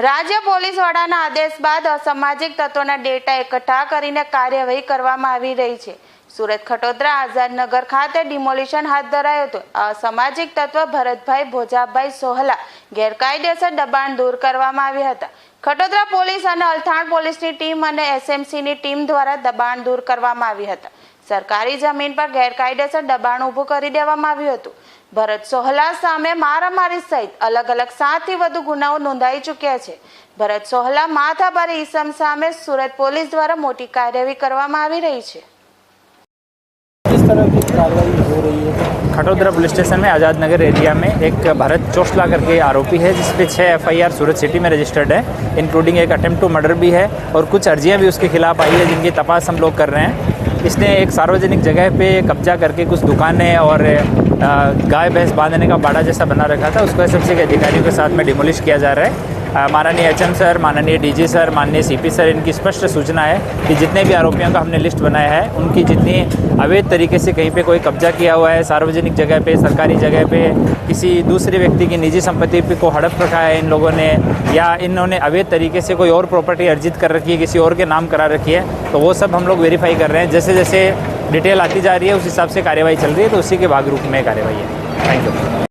રાજ્ય પોલીસ વડાના આદેશ બાદ અસામાજિક તત્વોના ડેટા એકઠા કરીને કાર્યવાહી કરવામાં આવી રહી છે। સુરત ખટોદરા આઝાદનગર ખાતે ડિમોલિશન હાથ ધરાયું હતું। અસામાજિક તત્વ ભરતભાઈ ભોજાભાઈ સોહલા ગેરકાયદેસર દબાણ દૂર કરવામાં આવ્યા હતા। ખટોદરા પોલીસ અને અલથાણ પોલીસની ટીમ અને એસએમસીની ટીમ દ્વારા દબાણ દૂર કરવામાં આવ્યા હતા। સરકારી જમીન પર ગેરકાયદેસર દબાણ ઊભું કરી દેવામાં આવ્યું હતું। ભરત સોહલા સામે મારામારી સહિત અલગ અલગ 7 થી વધુ ગુનાઓ નોંધાઈ ચૂક્યા છે। ભરત સોહલા માથાભારે ઈસમ સામે સુરત પોલીસ દ્વારા મોટી કાર્યવાહી કરવામાં આવી રહી છે। किस तरह की कार्रवाई हो रही है? खटोदरा पुलिस स्टेशन में आज़ाद नगर एरिया में एक भरत चोसला करके आरोपी है, जिस पे 6 FIR सूरत सिटी में रजिस्टर्ड है, इंक्लूडिंग एक अटेम्प्ट टू मर्डर भी है और कुछ अर्जियां भी उसके खिलाफ आई है, जिनकी तपास हम लोग कर रहे हैं। इसने एक सार्वजनिक जगह पे कब्जा करके कुछ दुकानें और गाय भैंस बांधने का बाड़ा जैसा बना रखा था, उसको एसएमसी के अधिकारियों के साथ में डिमोलिश किया जा रहा है। माननीय HM सर, माननीय DG सर, माननीय CP सर, इनकी स्पष्ट सूचना है कि जितने भी आरोपियों का हमने लिस्ट बनाया है, उनकी जितनी अवैध तरीके से कहीं पे कोई कब्जा किया हुआ है, सार्वजनिक जगह पे, सरकारी जगह पे, किसी दूसरे व्यक्ति की निजी संपत्ति को हड़प रखा है इन लोगों ने, या इन्होंने अवैध तरीके से कोई और प्रॉपर्टी अर्जित कर रखी है, किसी और के नाम करा रखी है, तो वो सब हम लोग वेरीफाई कर रहे हैं। जैसे जैसे डिटेल आती जा रही है उस हिसाब से कार्यवाही चल रही है, तो उसी के भाग रूप में कार्यवाही है। Thank you.